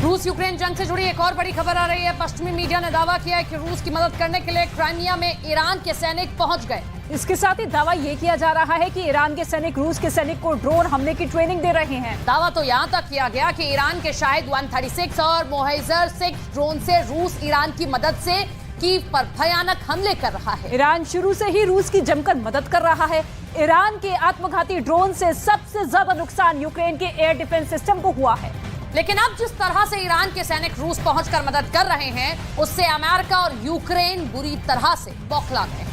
रूस यूक्रेन जंग से जुड़ी एक और बड़ी खबर आ रही है। पश्चिमी मीडिया ने दावा किया है कि रूस की मदद करने के लिए क्राइमिया में ईरान के सैनिक पहुंच गए। इसके साथ ही दावा ये किया जा रहा है कि ईरान के सैनिक रूस के सैनिक को ड्रोन हमले की ट्रेनिंग दे रहे हैं। दावा तो यहाँ तक किया गया कि ईरान के शाहिद 136 और मोहिजर 6 ड्रोन से रूस ईरान की मदद से कीव पर भयानक हमले कर रहा है। ईरान शुरू से ही रूस की जमकर मदद कर रहा है। ईरान के आत्मघाती ड्रोन से सबसे ज्यादा नुकसान यूक्रेन के एयर डिफेंस सिस्टम को हुआ है। लेकिन अब जिस तरह से ईरान के सैनिक रूस पहुंचकर मदद कर रहे हैं, उससे अमेरिका और यूक्रेन बुरी तरह से बौखला गए।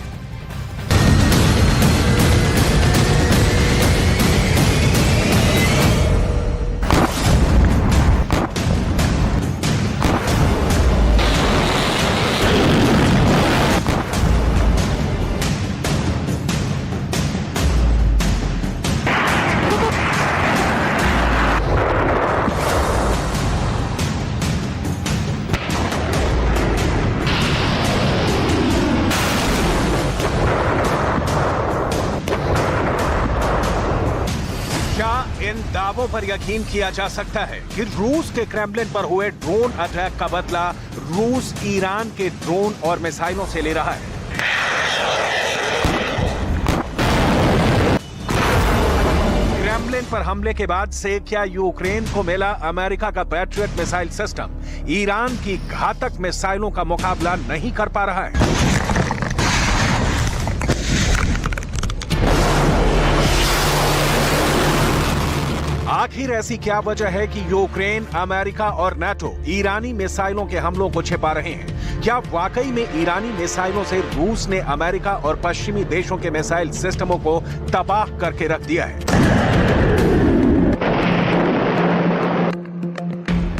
इन दावों पर यकीन किया जा सकता है कि रूस के क्रेमलिन पर हुए ड्रोन अटैक का बदला रूस ईरान के ड्रोन और मिसाइलों से ले रहा है। क्रेमलिन पर हमले के बाद से क्या यूक्रेन को मिला अमेरिका का पैट्रियट मिसाइल सिस्टम ईरान की घातक मिसाइलों का मुकाबला नहीं कर पा रहा है? आखिर ऐसी क्या वजह है कि यूक्रेन, अमेरिका और नाटो ईरानी मिसाइलों के हमलों को छिपा रहे हैं? क्या वाकई में ईरानी मिसाइलों से रूस ने अमेरिका और पश्चिमी देशों के मिसाइल सिस्टमों को तबाह करके रख दिया है?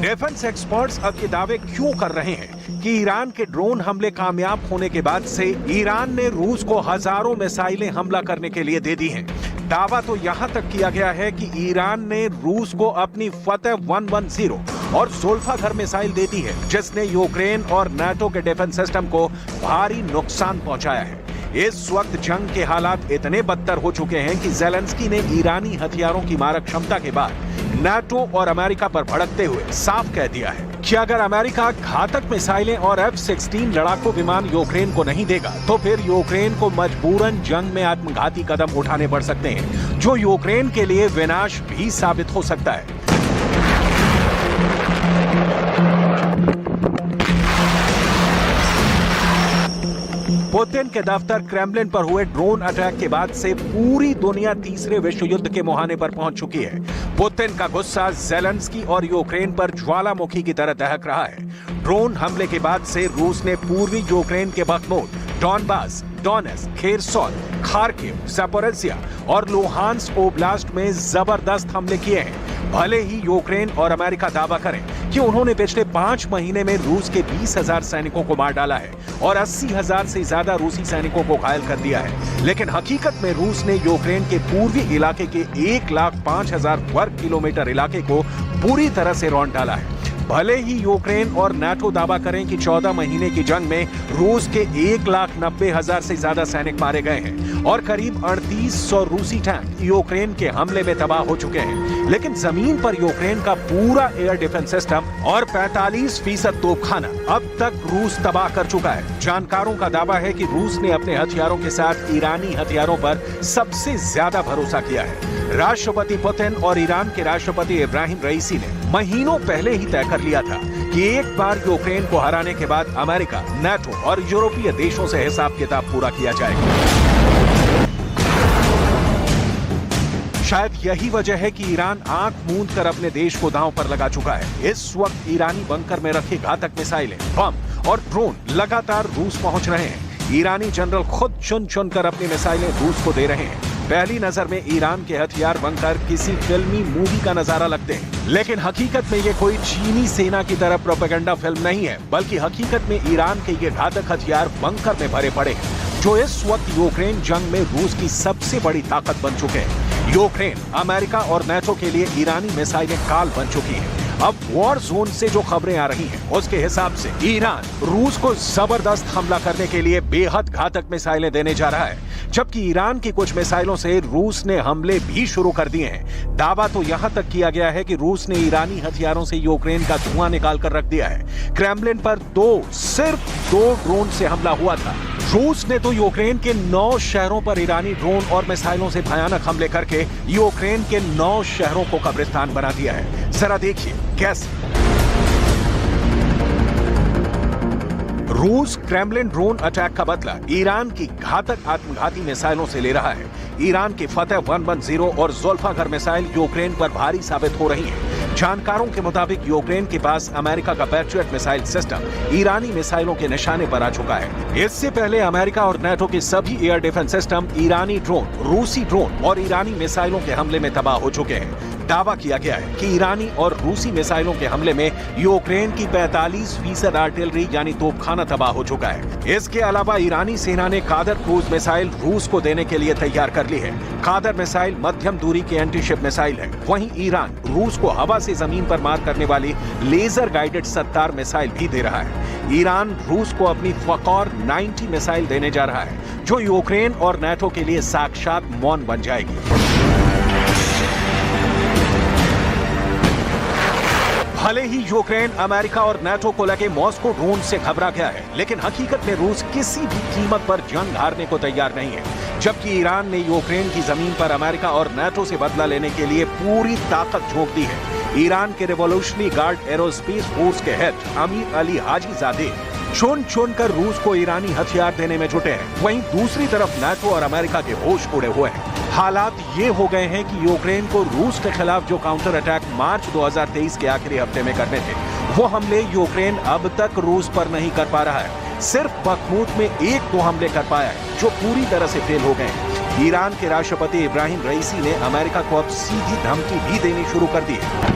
डिफेंस एक्सपर्ट्स अब ये दावे क्यों कर रहे हैं कि ईरान के ड्रोन हमले कामयाब होने के बाद से ईरान ने रूस को हजारों मिसाइलें हमला करने के लिए दे दी हैं? दावा तो यहां तक किया गया है कि ईरान ने रूस को अपनी फतेह 110 और ज़ुल्फ़ाकार मिसाइल दे दी है, जिसने यूक्रेन और नाटो के डिफेंस सिस्टम को भारी नुकसान पहुंचाया है। इस वक्त जंग के हालात इतने बदतर हो चुके हैं कि ज़ेलेंस्की ने ईरानी हथियारों की मारक क्षमता के बाद नाटो और अमेरिका पर भड़कते हुए साफ कह दिया है कि अगर अमेरिका घातक मिसाइलें और F-16 लड़ाकू विमान यूक्रेन को नहीं देगा, तो फिर यूक्रेन को मजबूरन जंग में आत्मघाती कदम उठाने पड़ सकते हैं, जो यूक्रेन के लिए विनाश भी साबित हो सकता है। पुतिन के दफ्तर क्रेमलिन पर हुए ड्रोन अटैक के बाद से पूरी दुनिया तीसरे विश्व युद्ध के मुहाने पर पहुंच चुकी है। पुतिन का गुस्सा ज़ेलेंस्की और यूक्रेन पर ज्वालामुखी की तरह दहक रहा है। ड्रोन हमले के बाद से रूस ने पूर्वी यूक्रेन के बख्मूत, Donbas, Donetsk, Kherson, Kharkiv, Zaporizhzhia और लुहांस्क ओब्लास्ट में जबरदस्त हमले किए हैं। भले ही यूक्रेन और अमेरिका दावा करें कि उन्होंने पिछले 5 महीने में रूस के 20,000 सैनिकों को मार डाला है और 80,000 से ज्यादा रूसी सैनिकों को घायल कर दिया है, लेकिन हकीकत में रूस ने यूक्रेन के पूर्वी इलाके के 1,05,000 वर्ग किलोमीटर इलाके को बुरी तरह से रौंद डाला है। भले ही यूक्रेन और नाटो दावा करें कि 14 महीने की जंग में रूस के 1,90,000 से ज्यादा सैनिक मारे गए हैं और करीब 3,800 रूसी टैंक यूक्रेन के हमले में तबाह हो चुके हैं, लेकिन जमीन पर यूक्रेन का पूरा एयर डिफेंस सिस्टम और 45% तोपखाना अब तक रूस तबाह कर चुका है। जानकारों का दावा है कि रूस ने अपने हथियारों के साथ ईरानी हथियारों पर सबसे ज्यादा भरोसा किया है। राष्ट्रपति पुतिन और ईरान के राष्ट्रपति इब्राहिम रईसी ने महीनों पहले ही तय कर लिया था कि एक बार यूक्रेन को हराने के बाद अमेरिका, नाटो और यूरोपीय देशों से हिसाब किताब पूरा किया जाएगा। शायद यही वजह है कि ईरान आंख मूंद कर अपने देश को दांव पर लगा चुका है। इस वक्त ईरानी बंकर में रखे घातक मिसाइलें, बम और ड्रोन लगातार रूस पहुंच रहे हैं। ईरानी जनरल खुद चुन चुन कर अपनी मिसाइलें रूस को दे रहे हैं। पहली नजर में ईरान के हथियार बंकर किसी फिल्मी मूवी का नजारा लगते हैं, लेकिन हकीकत में ये कोई चीनी सेना की तरह प्रोपेगेंडा फिल्म नहीं है, बल्कि हकीकत में ईरान के ये घातक हथियार बंकर में भरे पड़े हैं, जो इस वक्त यूक्रेन जंग में रूस की सबसे बड़ी ताकत बन चुके हैं। यूक्रेन, अमेरिका और नाटो के लिए ईरानी मिसाइलें काल बन चुकी हैं। अब वॉर जोन से जो खबरें आ रही हैं, उसके हिसाब से ईरान रूस को जबरदस्त हमला करने के लिए बेहद घातक मिसाइलें देने जा रहा है। जबकि ईरान की कुछ मिसाइलों से रूस ने हमले भी शुरू कर दिए हैं। दावा तो यहां तक किया गया है कि रूस ने ईरानी हथियारों से यूक्रेन का धुआं निकाल कर रख दिया है। क्रेमलिन पर सिर्फ दो ड्रोन से हमला हुआ था। रूस ने तो यूक्रेन के 9 शहरों पर ईरानी ड्रोन और मिसाइलों से भयानक हमले करके यूक्रेन के 9 शहरों को कब्रिस्तान बना दिया है। जरा देखिए कैसे। रूस क्रेमलिन ड्रोन अटैक का बदला ईरान की घातक आत्मघाती मिसाइलों से ले रहा है। ईरान की फतेह 110 और ज़ुल्फ़ाकार मिसाइल यूक्रेन पर भारी साबित हो रही है। जानकारों के मुताबिक यूक्रेन के पास अमेरिका का पैट्रियट मिसाइल सिस्टम ईरानी मिसाइलों के निशाने पर आ चुका है। इससे पहले अमेरिका और नाटो के सभी एयर डिफेंस सिस्टम ईरानी ड्रोन, रूसी ड्रोन और ईरानी मिसाइलों के हमले में तबाह हो चुके हैं। दावा किया गया है कि ईरानी और रूसी मिसाइलों के हमले में यूक्रेन की 45% आर्टिलरी यानी तोपखाना तबाह हो चुका है। इसके अलावा ईरानी सेना ने कादर क्रूज मिसाइल रूस को देने के लिए तैयार कर ली है। कादर मिसाइल मध्यम दूरी की एंटीशिप मिसाइल है। वहीं ईरान रूस को हवा से जमीन पर मार करने वाली लेजर गाइडेड सत्तार मिसाइल भी दे रहा है। ईरान रूस को अपनी फ़क़ौर 90 मिसाइल देने जा रहा है, जो यूक्रेन और नाटो के लिए साक्षात मौन बन जाएगी। भले ही यूक्रेन अमेरिका और नाटो को लगे मॉस्को ड्रोन से घबरा गया है, लेकिन हकीकत में रूस किसी भी कीमत पर जंग हारने को तैयार नहीं है। जबकि ईरान ने यूक्रेन की जमीन पर अमेरिका और नाटो से बदला लेने के लिए पूरी ताकत झोंक दी है। ईरान के रिवॉल्यूशनरी गार्ड एरोस्पेस फोर्स के हेड अमीर अली हाजीजादे चुन कर रूस को ईरानी हथियार देने में जुटे हैं। वहीं दूसरी तरफ नाटो और अमेरिका के होश उड़े हुए हैं। हालात ये हो गए हैं कि यूक्रेन को रूस के खिलाफ जो काउंटर अटैक मार्च 2023 के आखिरी हफ्ते में करने थे, वो हमले यूक्रेन अब तक रूस पर नहीं कर पा रहा है। सिर्फ बखमूत में 1-2 हमले कर पाया है, जो पूरी तरह से फेल हो गए हैं। ईरान के राष्ट्रपति इब्राहिम रईसी ने अमेरिका को अब सीधी धमकी भी देनी शुरू कर दी है।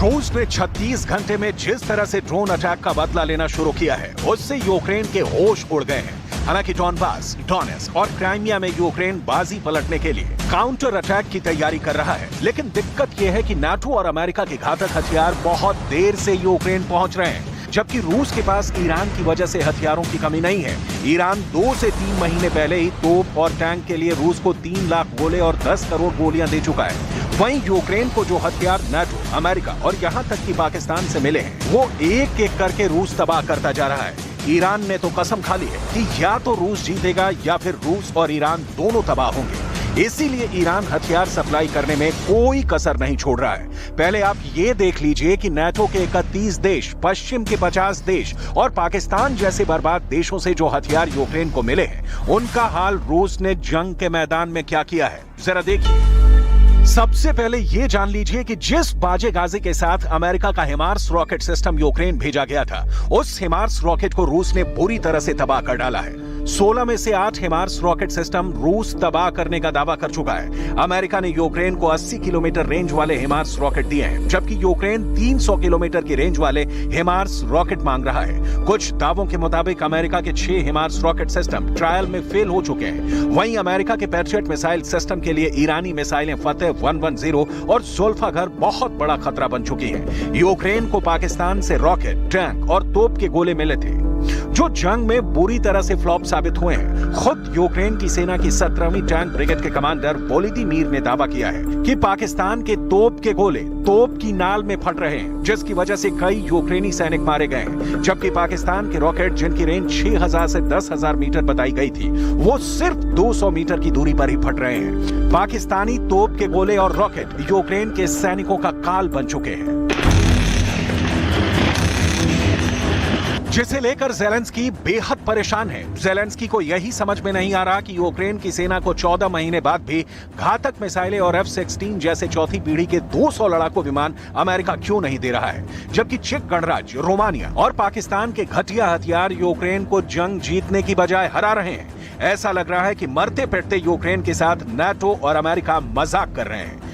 रूस ने 36 घंटे में जिस तरह से ड्रोन अटैक का बदला लेना शुरू किया है, उससे यूक्रेन के होश उड़ गए हैं। हालांकि डॉनबास, डोनेट्स्क और क्राइमिया में यूक्रेन बाजी पलटने के लिए काउंटर अटैक की तैयारी कर रहा है। लेकिन दिक्कत यह है कि नाटो और अमेरिका के घातक हथियार बहुत देर से यूक्रेन पहुंच रहे हैं, जबकि रूस के पास ईरान की वजह से हथियारों की कमी नहीं है। ईरान 2 से 3 महीने पहले ही तोप और टैंक के लिए रूस को 3 लाख गोले और 10 करोड़ गोलियां दे चुका है। वहीं यूक्रेन को जो हथियार नाटो, अमेरिका और यहां तक कि पाकिस्तान से मिले हैं, वो एक एक करके रूस तबाह करता जा रहा है। ईरान ने तो कसम खा ली है कि या तो रूस जीतेगा या फिर रूस और ईरान दोनों तबाह होंगे। इसीलिए ईरान हथियार सप्लाई करने में कोई कसर नहीं छोड़ रहा है। पहले आप ये देख लीजिए कि नाटो के 31 देश, पश्चिम के 50 देश और पाकिस्तान जैसे बर्बाद देशों से जो हथियार यूक्रेन को मिले हैं, उनका हाल रूस ने जंग के मैदान में क्या किया है, जरा देखिए। सबसे पहले ये जान लीजिए कि जिस बाजे गाजी के साथ अमेरिका का हिमार्स रॉकेट सिस्टम यूक्रेन भेजा गया था, उस हिमार्स रॉकेट को रूस ने बुरी तरह से तबाह कर डाला है। 16 में से 8 हिमार्स रॉकेट सिस्टम रूस तबाह करने का दावा कर चुका है। अमेरिका ने यूक्रेन को 80 किलोमीटर रेंज वाले हिमार्स रॉकेट दिए हैं, जबकि यूक्रेन 300 किलोमीटर की रेंज वाले हिमार्स रॉकेट मांग रहा है। कुछ दावों के मुताबिक अमेरिका के 6 हिमार्स रॉकेट सिस्टम ट्रायल में फेल हो चुके हैं। वहीं अमेरिका के पैट्रियट मिसाइल सिस्टम के लिए ईरानी मिसाइलें फतेह 110 और ज़ुल्फ़ाकार बहुत बड़ा खतरा बन चुकी है। यूक्रेन को पाकिस्तान से रॉकेट, टैंक और तोप के गोले मिले थे, जो जंग में बुरी तरह से फ्लॉप साबित हुए हैं। खुद यूक्रेन की सेना की 17वीं टैंक ब्रिगेड के कमांडर वोलोदिमीर ने दावा किया है कि पाकिस्तान के तोप के गोले तोप की नाल में फट रहे हैं, जिसकी वजह से कई यूक्रेनी सैनिक मारे गए हैं। जबकि पाकिस्तान के रॉकेट, जिनकी रेंज 6000 से 10,000 मीटर बताई गई थी, वो सिर्फ 200 मीटर की दूरी पर ही फट रहे हैं। पाकिस्तानी तोप के गोले और रॉकेट यूक्रेन के सैनिकों का काल बन चुके हैं, जिसे लेकर ज़ेलेंस्की बेहद परेशान है। ज़ेलेंस्की को यही समझ में नहीं आ रहा कि यूक्रेन की सेना को 14 महीने बाद भी घातक मिसाइलें और F-16 जैसे चौथी पीढ़ी के 200 लड़ाकू विमान अमेरिका क्यों नहीं दे रहा है, जबकि चेक गणराज्य, रोमानिया और पाकिस्तान के घटिया हथियार यूक्रेन को जंग जीतने की बजाय हरा रहे हैं। ऐसा लग रहा है कि मरते पिटते यूक्रेन के साथ नाटो और अमेरिका मजाक कर रहे हैं।